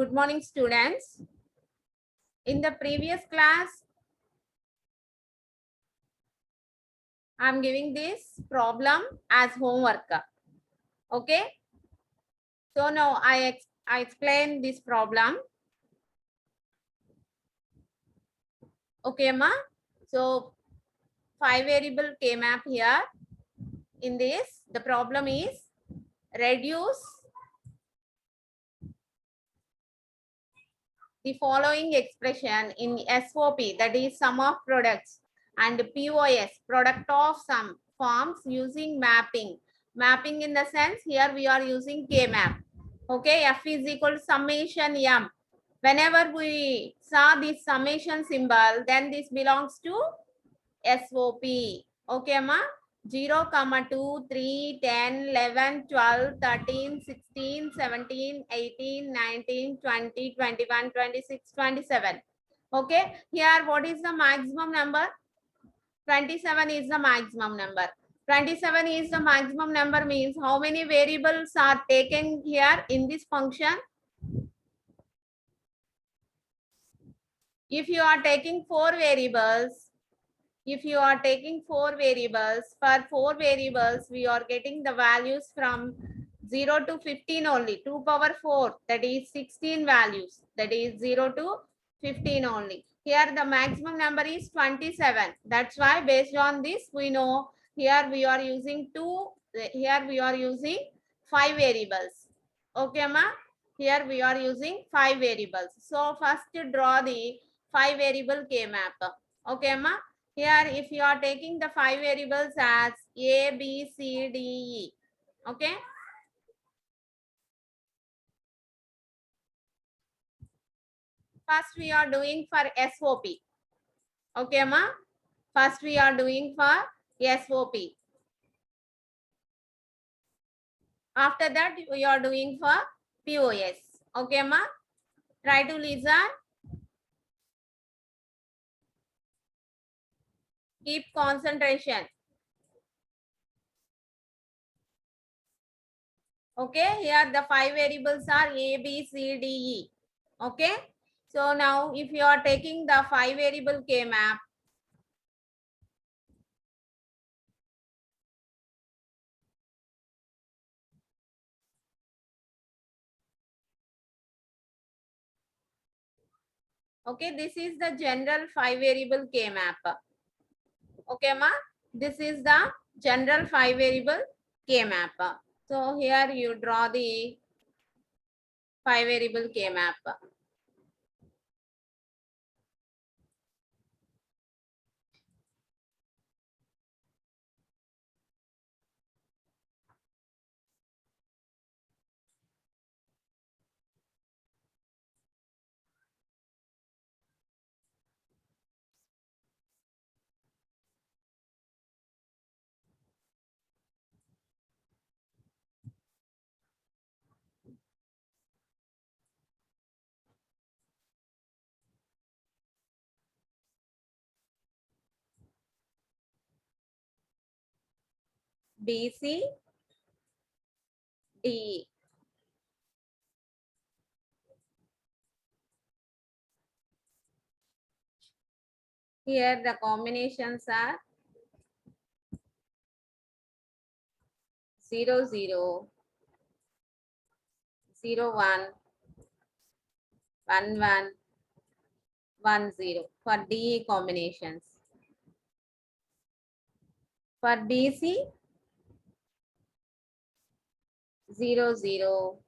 Good morning, students. In the previous class, I'm giving this problem as homework. Okay. So now I explain this problem. Okay, ma. So 5 variable K-map here. In this, the problem is reduce the following expression in SOP, that is sum of products, and POS, product of sum, forms using mapping. Mapping in the sense here we are using K-map. Okay, F is equal to summation M. Whenever we saw this summation symbol, then this belongs to SOP. Okay, ma? 0, 2, 3, 10, 11, 12, 13, 16, 17, 18, 19, 20, 21, 26, 27. Okay, here what is the maximum number? 27 is the maximum number. 27 is the maximum number means how many variables are taken here in this function? If you are taking 4 variables, if you are taking 4 variables, for 4 variables, we are getting the values from 0 to 15 only, 2 power 4, that is 16 values, that is 0 to 15 only. Here the maximum number is 27. That's why based on this, we know here we are using 5 variables. Okay, ma? Here we are using 5 variables. So first draw the 5 variable K-map. Okay, ma? Here, if you are taking the 5 variables as A, B, C, D, E. Okay. First, we are doing for SOP. Okay, ma? First, we are doing for SOP. After that, we are doing for POS. Okay, ma? Try to listen. Keep concentration. Okay, here the 5 variables are A, B, C, D, E. Okay. So now if you are taking the 5 variable K-map, okay, this is the general 5 variable K-map. Okay, ma? This is the general 5 variable K-map. So here you draw the 5 variable K-map. B, C, D, E. Here the combinations are 0, 0, 0, 1, 1, 1, 1, 0 for DE combinations. For BC, 0, 0,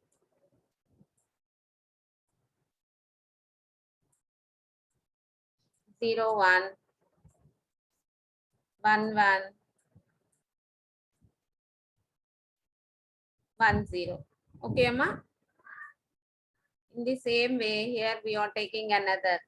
0, 1, 1, 1, 1, 0. Okay, Amma? In the same way, here we are taking another.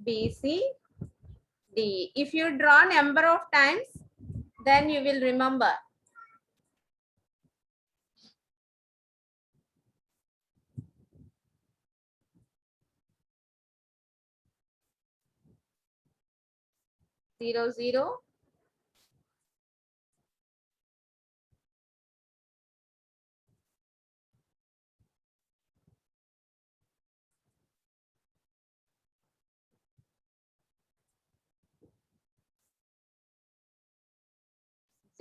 B, C, D. If you draw number of times, then you will remember. Zero, zero,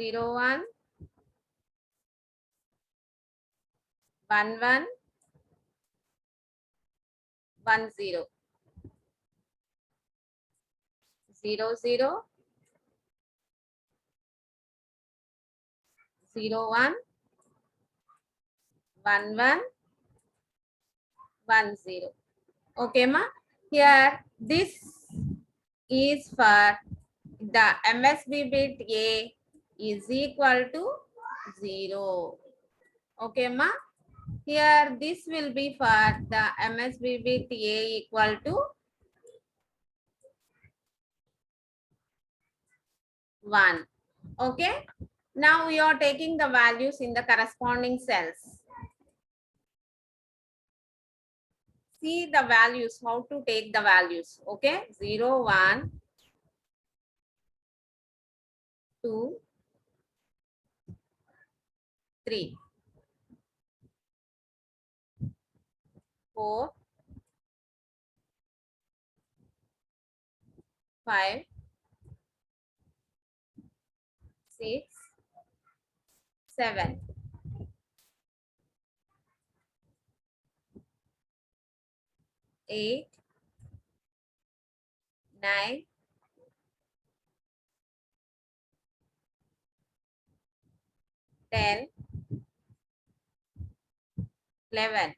0, 1, 1, 1, 1, 0, 0, 0, 0, 1, 1, 1, 1, 0. Okay, ma? Here, this is for the MSB bit A is equal to 0. Okay, ma? Here, this will be for the MSB bit A equal to 1. Okay. Now we are taking the values in the corresponding cells. See the values, how to take the values. Okay. 0, 1, 2, 3, 4, 5, 6, 7, 8, 9, 10, 11,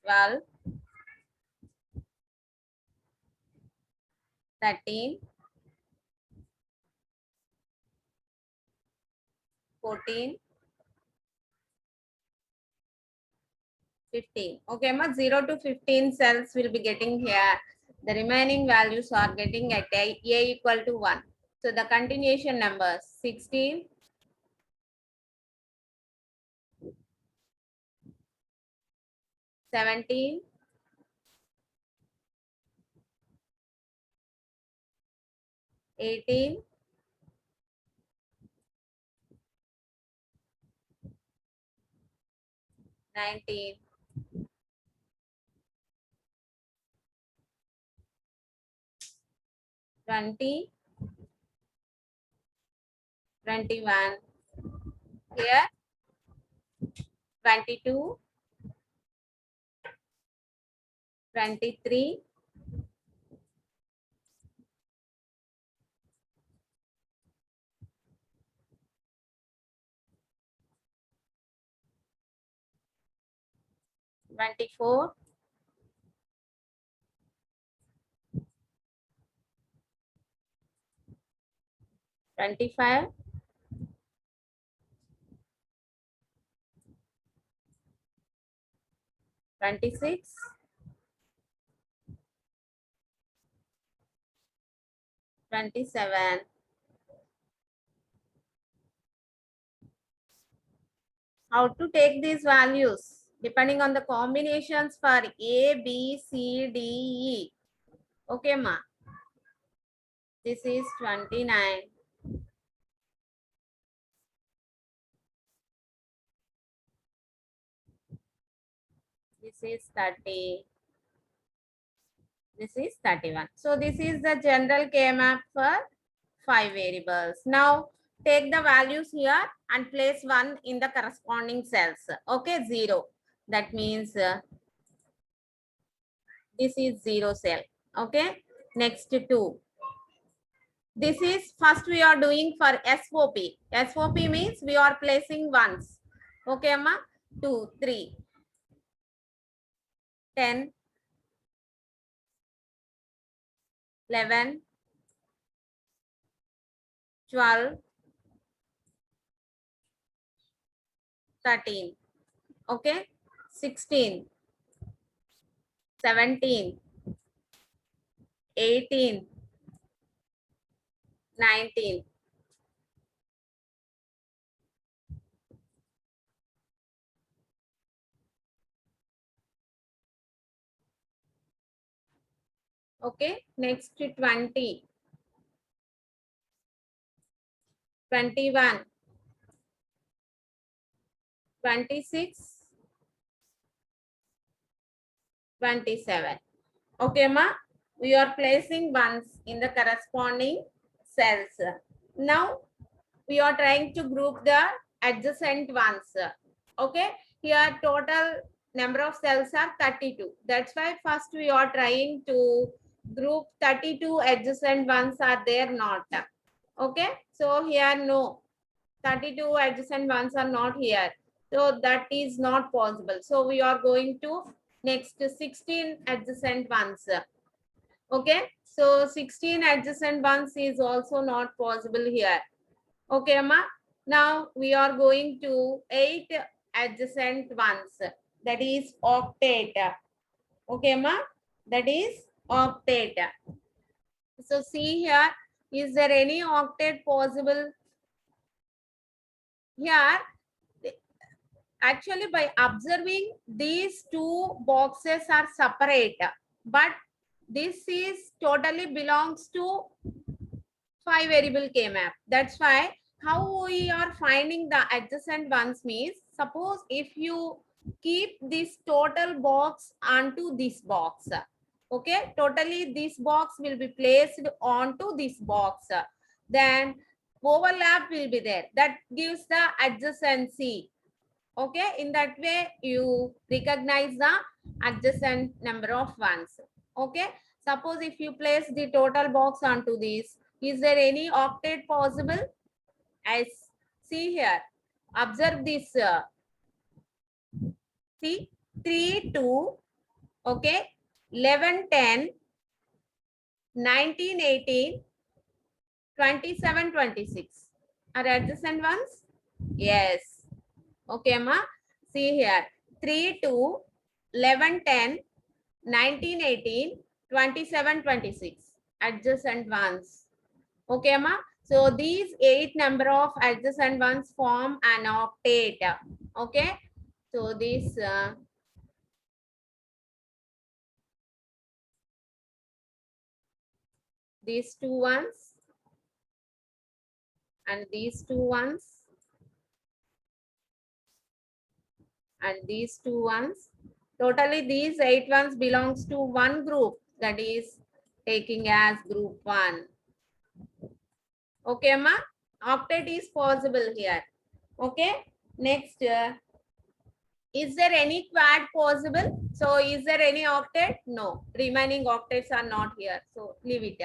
12, 13, 14, 15. Okay, ma 0 to 15 cells will be getting here. The remaining values are getting at A equal to 1. So the continuation numbers 16, 17, 18, 19, 20, 21, here 22, 23, 24, 25, 26, 27. How to take these values? Depending on the combinations for A, B, C, D, E. Okay, ma. This is 29. This is 30. This is 31. So this is the general K-map for 5 variables. Now take the values here and place 1 in the corresponding cells. Okay, 0. That means this is 0 cell. Okay, next 2. This is first we are doing for SOP. SOP means we are placing ones. Okay, Amma? 2, 3, 10, 11, 12, 13. Okay, 16, 17, 18, 19. Okay, next 20, 21, 26, 27. Okay, ma, we are placing ones in the corresponding cells. Now we are trying to group the adjacent ones. Okay, here total number of cells are 32. That's why first we are trying to group 32 adjacent ones are there not. Okay, so here no, 32 adjacent ones are not here. So that is not possible. So we are going to next 16 adjacent ones. Okay, so 16 adjacent ones is also not possible here. Okay, ma. Now we are going to 8 adjacent ones. That is octet. Okay, ma. That is octet. So see here, is there any octet possible? Here, actually by observing these two boxes are separate, but this is totally belongs to 5 variable K map. That's why how we are finding the adjacent ones means, suppose if you keep this total box onto this box, okay, totally this box will be placed onto this box, then overlap will be there. That gives the adjacency. Okay, in that way you recognize the adjacent number of ones. Okay, suppose if you place the total box onto this, is there any octet possible? As see here, observe this. See, 3 2, okay, 11 10, 19 18, 27 26 are adjacent ones. Yes. Okay, ma. See here, 3 2, 11 10, 19 18, 27 26 adjacent ones. Okay, ma. So these 8 number of adjacent ones form an octet. Okay, so these two ones and these two ones and these two ones, totally these 8 ones belongs to one group, that is taking as group 1. Okay, ma. Octet is possible here. Okay, next, is there any quad possible? So is there any octet? No, remaining octets are not here, so leave it.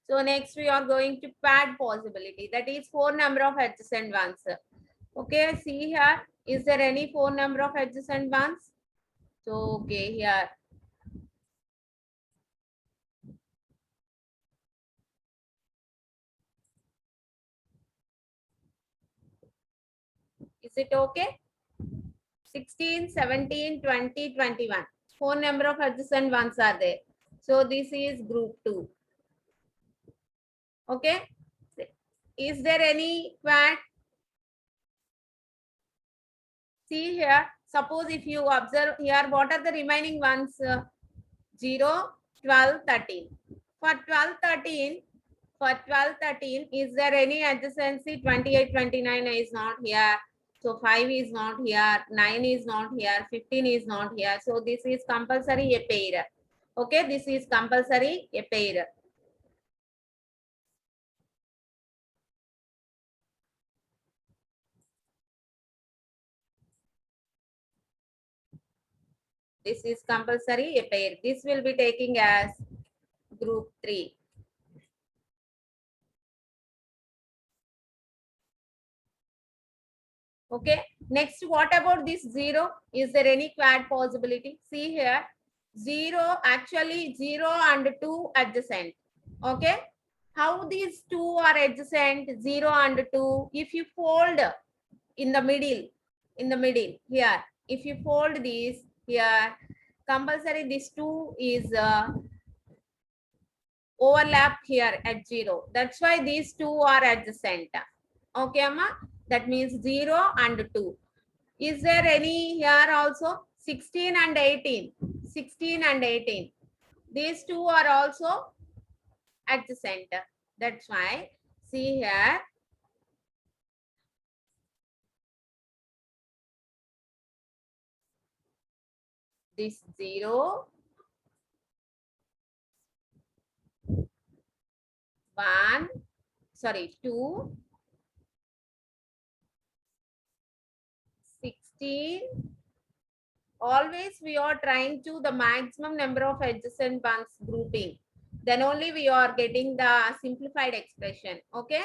So next we are going to quad possibility, that is 4 number of adjacent ones. Okay, see here, is there any 4 number of adjacent ones? So okay, here is it okay? 16, 17, 20, 21. 4 number of adjacent ones are there. So this is group 2. Okay. Is there any quad? See here, suppose if you observe here, what are the remaining ones? 0, 12, 13. For 12, 13, is there any adjacency? 28, 29 is not here. So 5 is not here, 9 is not here, 15 is not here. So this is compulsory a pair. Okay, this is compulsory a pair. This is compulsory a pair. This will be taking as group 3. Okay, next, what about this 0? Is there any quad possibility? See here, 0, actually 0 and 2 adjacent. Okay, how these two are adjacent, 0 and 2? If you fold in the middle here, if you fold these here, compulsory this 2 is overlap here at 0. That's why these two are adjacent. Okay, Amma? That means 0 and 2. Is there any here also? 16 and 18. 16 and 18. These two are also adjacent. That's why, see here, this 0, 1, sorry, 2, 16. Always we are trying to the maximum number of adjacent ones grouping. Then only we are getting the simplified expression. Okay,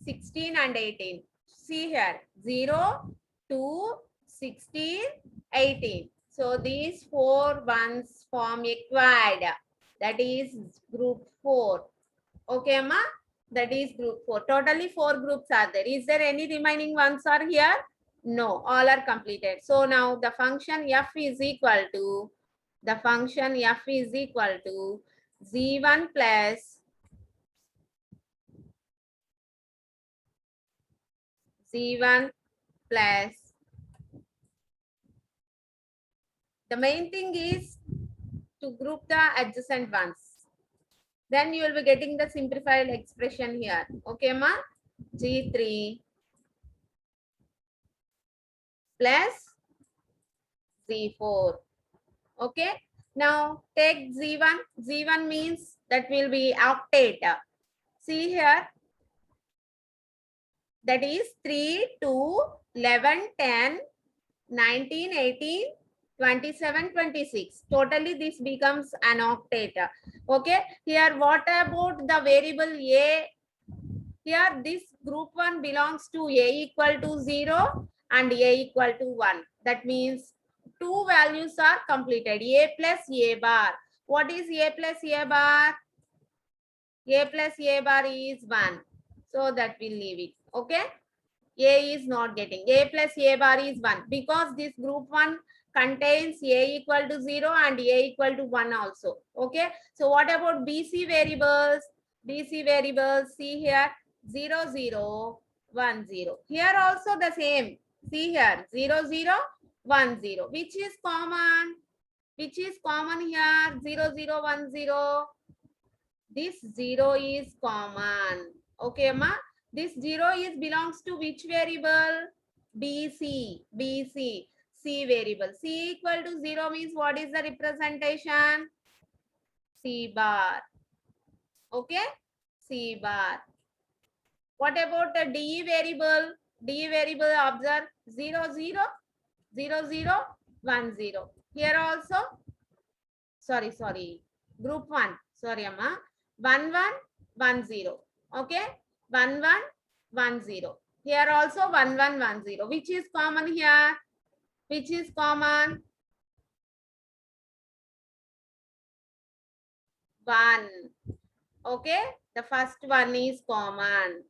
16 and 18. See here, 0, 2, 16, 18. So these 4 ones form a quad. That is group 4. Okay, Amma? That is group 4. Totally 4 groups are there. Is there any remaining ones are here? No, all are completed. So now the function f is equal to, the function f is equal to z1 plus z1 plus, the main thing is to group the adjacent ones. Then you will be getting the simplified expression here. Okay, ma? G3 plus Z4. Okay. Now take Z1. Z1 means that will be octet. See here. That is 3, 2, 11, 10, 19, 18, 27, 26. Totally this becomes an octet. Okay. Here what about the variable A? Here this group 1 belongs to A equal to 0 and A equal to 1. That means two values are completed. A plus A bar. What is A plus A bar? A plus A bar is 1. So that will leave it. Okay. A is not getting. A plus A bar is 1 because this group 1 contains A equal to 0 and A equal to 1 also. Okay. So what about BC variables? BC variables, see here, 0, 0, 1, 0. Here also the same. See here, 0, 0, 1, 0. Which is common? Which is common here? 0, 0, 1, 0. This 0 is common. Okay, ma? This 0 is belongs to which variable? BC. BC. C variable. C equal to 0 means what is the representation? C bar. Okay? C bar. What about the D variable? D variable, observe 0, 0, 0, 0, 1, 0. Here also, sorry, group 1. Sorry, Amma. 1, 1, 1, 0. Okay? 1, 1, 1, 0. Here also 1, 1, 1, 0. Which is common here? Which is common? 1. Okay? The first one is common.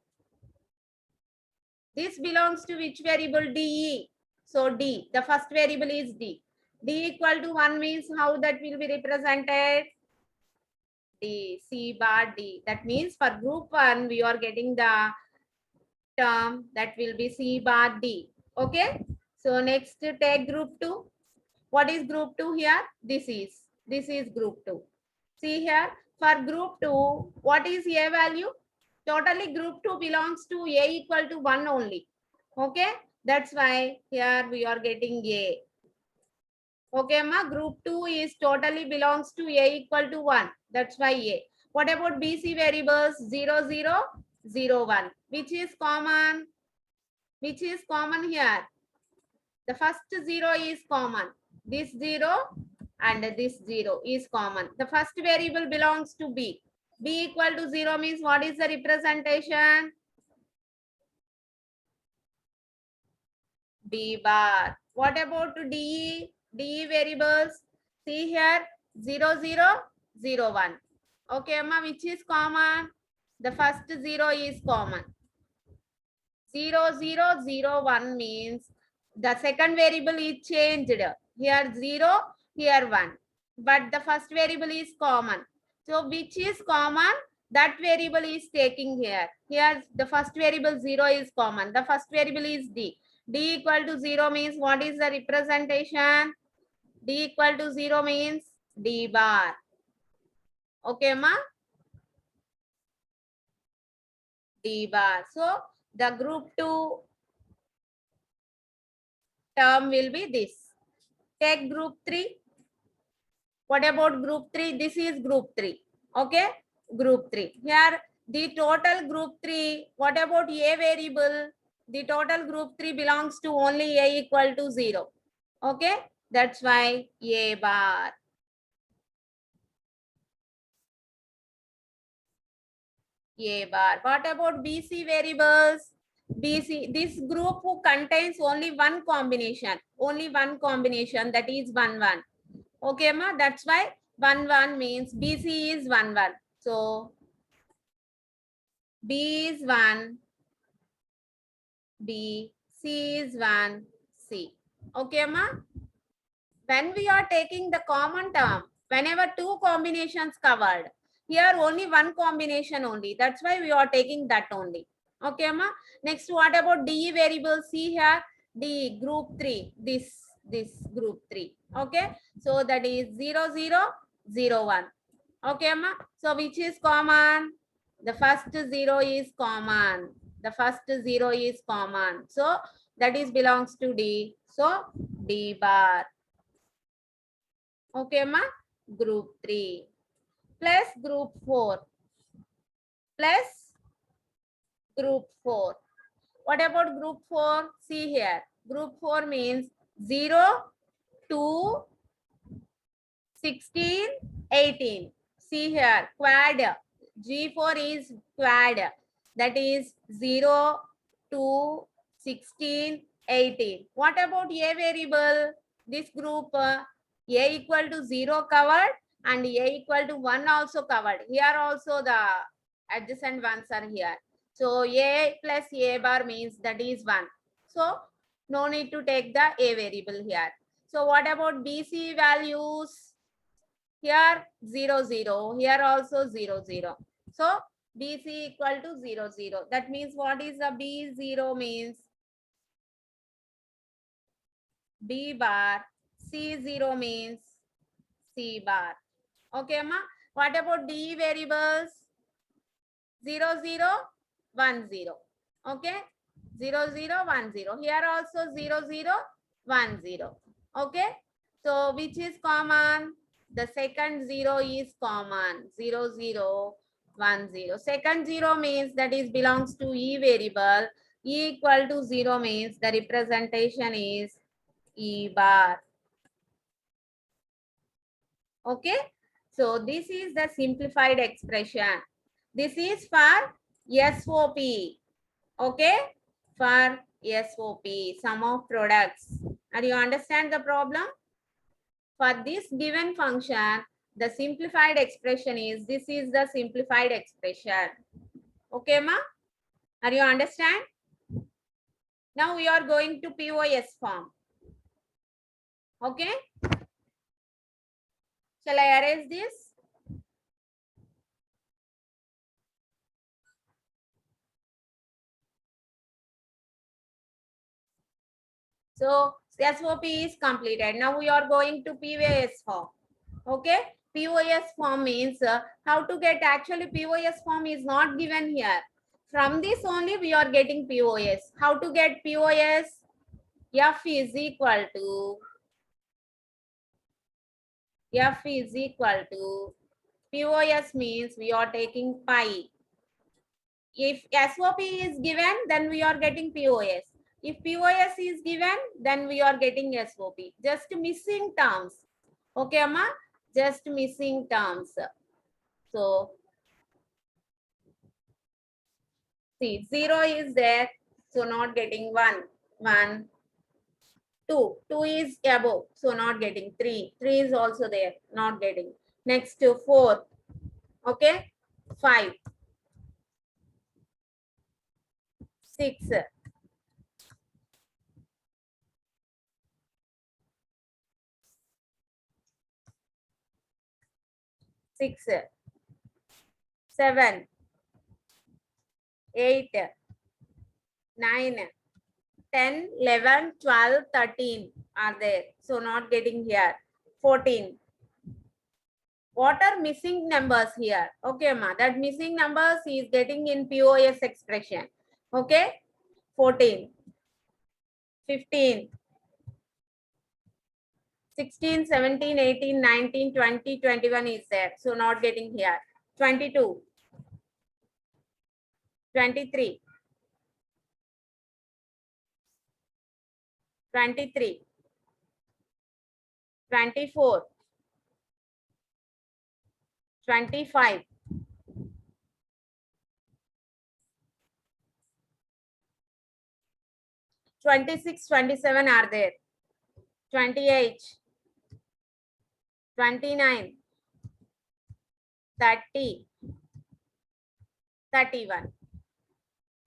This belongs to which variable? D. So D, the first variable is D. D equal to 1 means how that will be represented? D, C bar D. That means for group 1, we are getting the term that will be C bar D. Okay. So next take group 2. What is group 2 here? This is group 2. See here, for group 2, what is A value? Totally group 2 belongs to A equal to 1 only. Okay. That's why here we are getting A. Okay, ma, group 2 is totally belongs to A equal to 1. That's why A. What about BC variables? 0, 0, 0, 1. Which is common? Which is common here? The first 0 is common. This 0 and this 0 is common. The first variable belongs to B. B equal to 0 means what is the representation? B bar. What about DE? DE variables? See here, 0, 0, 0, 1. Okay, Amma, which is common? The first 0 is common. 0, 0, 0, 1 means The second variable is changed. Here 0, here 1. But the first variable is common. So which is common? That variable is taking here. Here the first variable 0 is common. The first variable is D. D equal to 0 means what is the representation? D equal to 0 means D bar. Okay, ma? D bar. So the group 2 term will be this. Take group 3. What about group 3? This is group 3. Okay, group 3. Here the total group 3. What about A variable? The total group 3 belongs to only A equal to 0. Okay, that's why A bar. A bar. What about BC variables? BC, this group who contains only one combination. Only one combination, that is 1 1. Okay, ma, that's why 1 1 means BC is 1 1. So B is 1, B, C is 1, C. Okay, ma? When we are taking the common term, whenever two combinations covered, here only one combination only. That's why we are taking that only. Okay, ma? Next, what about D variable? See here, D group 3, this group 3. Okay, so that is 0 0 0 1. Okay, ma? So which is common? The first 0 is common. The first 0 is common. So that is belongs to D. So D bar. Okay, ma? Group 3 plus group 4 plus group 4. What about group 4? See here. Group 4 means 0 2 16 18. See here, quad. G4 is quad. That is 0 2 16 18. What about A variable? This group A equal to 0 covered and A equal to 1 also covered. Here also the adjacent ones are here. So A plus A bar means that is 1. So no need to take the A variable here. So what about BC values? Here 0 0. Here also 0 0. So BC equal to 0 0. That means what is the B0 means? B bar. C0 means C bar. Okay, ma? What about D variables? 0 0 1 0. Okay, 0 0 1 0. Here also 0 0 1 0. Okay, so which is common? The second 0 is common. 0 0 1 0. Second 0 means that is belongs to E variable. E equal to 0 means the representation is E bar. Okay, so this is the simplified expression. This is for SOP. Okay, for SOP, sum of products. And you understand the problem? For this given function, the simplified expression is, this is the simplified expression. Okay, ma? Are you understand? Now we are going to POS form. Okay. Shall I erase this? So SOP is completed. Now we are going to POS form. Okay. POS form means how to get, actually POS form is not given here. From this only we are getting POS. How to get POS? F is equal to POS means we are taking pi. If SOP is given, then we are getting POS. If POS is given, then we are getting SOP. Just missing terms. Okay, Amma? Just missing terms. So, see, 0 is there. So, not getting 1. 1. 2. 2 is above. So, not getting 3. 3 is also there. Not getting. Next to 4. Okay. 5. 6. 6, 7, 8, 9, 10, 11, 12, 13 are there. So not getting here. 14. What are missing numbers here? Okay, ma. That missing numbers is getting in POS expression. Okay. 14, 15, 16, 17, 18, 19, 20, 21 is there. So not getting here. 22, 23, 23, 24, 25, 26, 27 are there. 28, 29, 30, 31.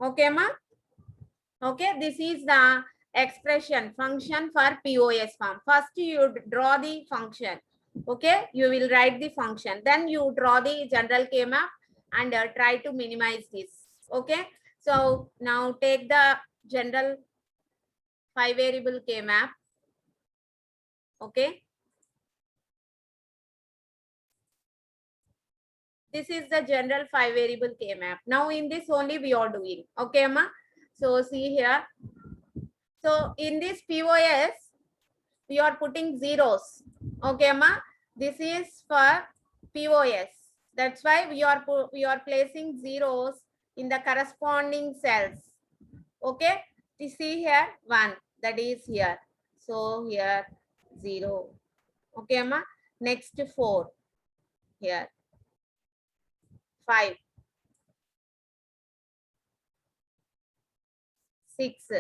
Okay, ma? Okay, this is the expression function for POS form. First, you draw the function. Okay, you will write the function. Then you draw the general K-map and try to minimize this. Okay, so now take the general 5-variable K-map. Okay. This is the general 5-variable K-map. Now in this only we are doing. Okay, ma? So see here. So in this POS, we are putting zeros. Okay, ma? This is for POS. That's why we are placing zeros in the corresponding cells. Okay, you see here 1, that is here. So here 0. Okay, ma? Next 4 here. 5, 6,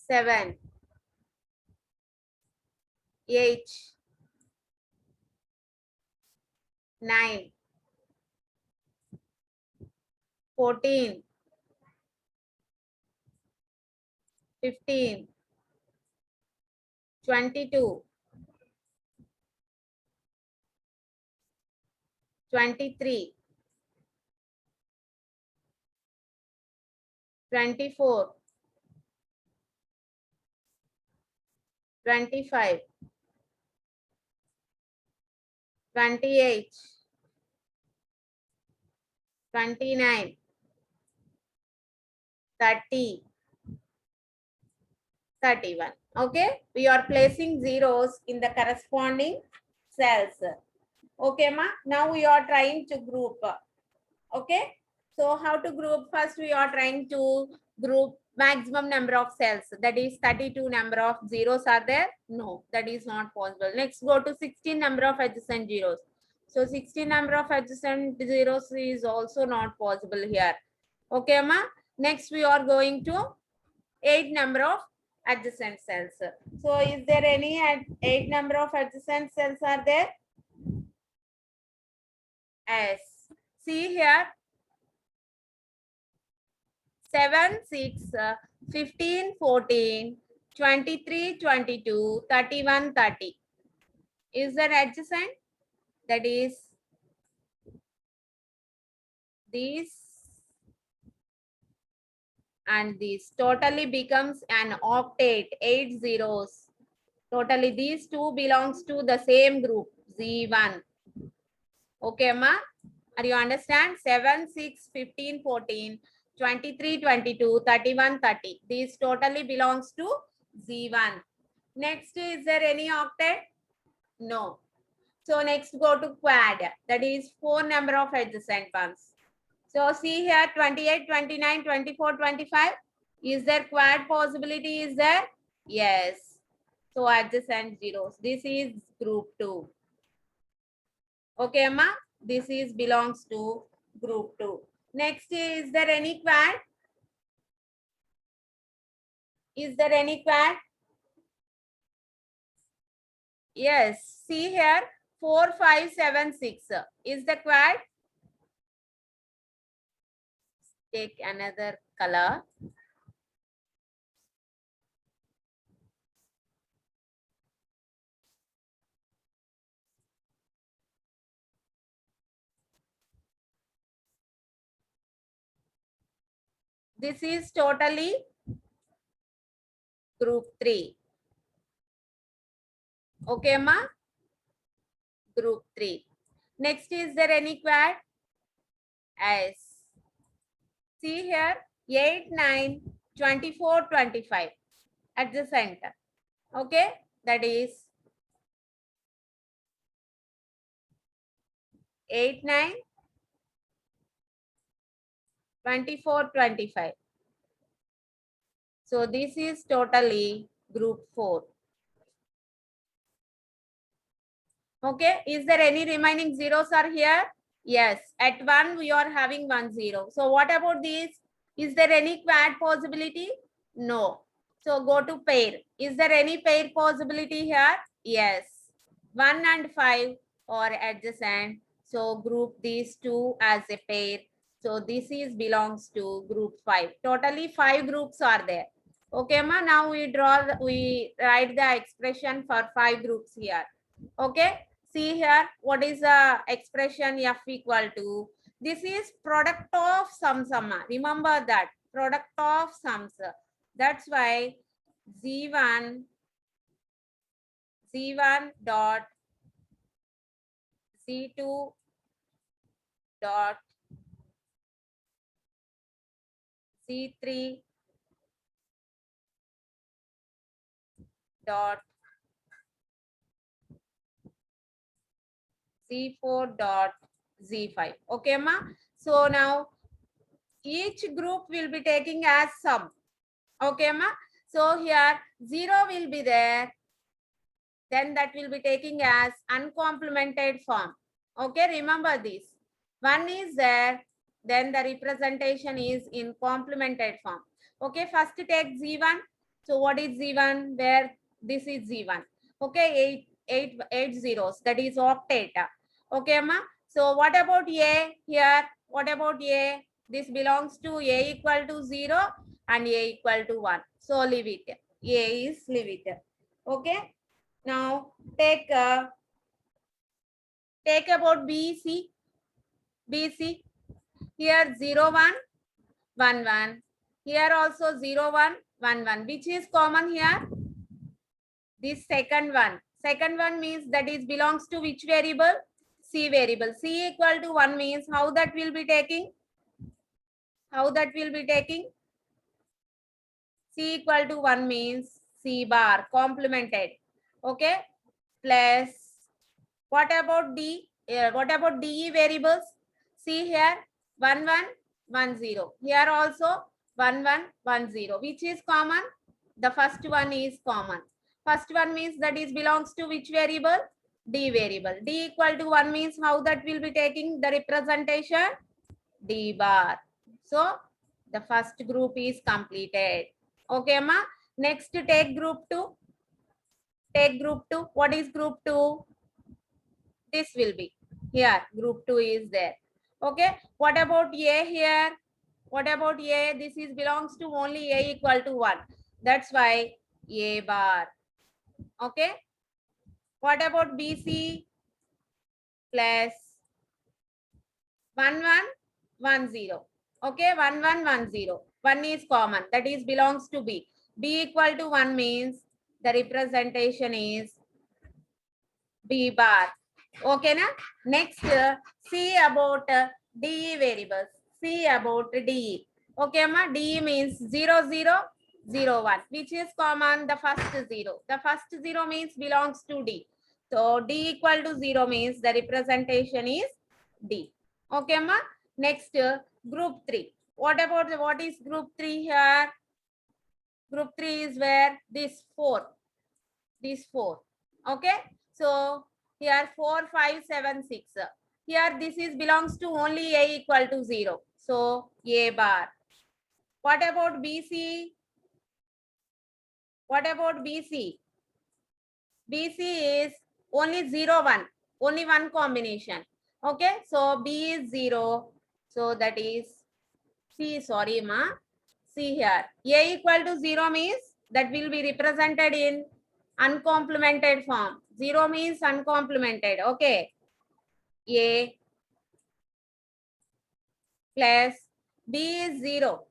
7, 8, 9, 14, 15, 22, 23, 24, 25, 28, 29, 30, 31. Okay, we are placing zeros in the corresponding cells. Okay, ma? Now we are trying to group. Okay, so how to group? First, we are trying to group maximum number of cells. That is 32 number of zeros are there. No, that is not possible. Next, go to 16 number of adjacent zeros. So 16 number of adjacent zeros is also not possible here. Okay, ma? Next, we are going to 8 number of adjacent cells. So is there any 8 number of adjacent cells are there? Yes. See here. 7, 6, 15, 14, 23, 22, 31, 30. Is that adjacent? That is this and this. Totally becomes an octet, 8 zeros. Totally these two belongs to the same group, Z1. Okay, ma? Are you understand? 7, 6, 15, 14, 23, 22, 31, 30. These totally belongs to Z1. Next, is there any octet? No. So next go to quad. That is 4 number of adjacent ones. So see here 28, 29, 24, 25. Is there quad possibility? Is there? Yes. So adjacent zeros. This is group 2. Okay, ma? This is belongs to group 2. Next, is there any quad? Is there any quad? Yes. See here 4, 5, 7, 6. Is the quad? Take another color. This is totally group 3. Okay, ma? Group 3. Next, is there any quad? Yes. See here, 8, 9, 24, 25 at the center. Okay, that is 8, 9, 24, 25. So this is totally group 4. Okay, is there any remaining zeros are here? Yes, at 1 we are having 1 0. So what about this? Is there any quad possibility? No. So go to pair. Is there any pair possibility here? Yes. 1 and 5 are adjacent. So group these two as a pair. So this is belongs to group 5. Totally 5 groups are there. Okay, ma. Now we write the expression for 5 groups here. Okay. See here, what is the expression F equal to? This is product of sums. Remember that, product of sums. That's why Z1 dot Z2 dot Z3 dot Z4 dot Z5. Okay, ma? So now each group will be taking as sum. Okay, ma? So here 0 will be there. Then that will be taking as uncomplemented form. Okay, remember this. 1 is there, then the representation is in complemented form. Okay, first take Z1. So what is Z1? Where this is Z1. Okay, eight zeros. That is octet. Okay, ma. So what about A here? What about A? This belongs to A equal to 0 and A equal to 1. So leave it. A is leave it. Okay. Now take about BC. BC. Here 0 1 1 1. Here also 0 1 1 1. Which is common here? This second one. Second one means that is belongs to which variable? C variable. C equal to 1 means how that will be taking? How that will be taking? C equal to 1 means C bar complemented. Okay. Plus what about D? What about DE variables? See here 1 1 1 0. Here also 1 1 1 0. Which is common? The first one is common. First one means that is belongs to which variable? D variable. D equal to 1 means how that will be taking the representation? D bar. So the first group is completed. Okay, ma. Next take group 2. Take group 2. What is group 2? This will be here. Group 2 is there. Okay. What about A here? What about A? This is belongs to only A equal to 1. That's why A bar. Okay. What about BC? Plus 1 1 1 0. Okay. 1 1 1 0. 1 is common. That is belongs to B. B equal to 1 means the representation is B bar. Okay, na? Next, see about DE variables. See about DE. Okay, ma? DE means 0 0 0 1, which is common the first 0. The first 0 means belongs to D. So D equal to 0 means the representation is D. Okay, ma? Next, group 3. What about what is group 3 here? Group 3 is where this 4. This 4. Okay. So here 4 5 7 6. Here this is belongs to only A equal to 0. So A bar. What about BC? What about BC? BC is only 0 1. Only one combination. Okay. So B is 0. So that is C. Sorry, ma. See here. A equal to 0 means that will be represented in uncomplemented form. 0 means uncomplemented. Okay. A plus B is 0.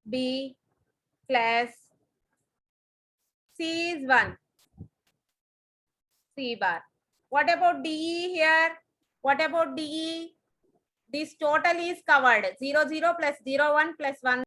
B plus C is 1. C bar. What about DE here? What about DE? This total is covered. 0, 0 plus 0, 1 plus 1.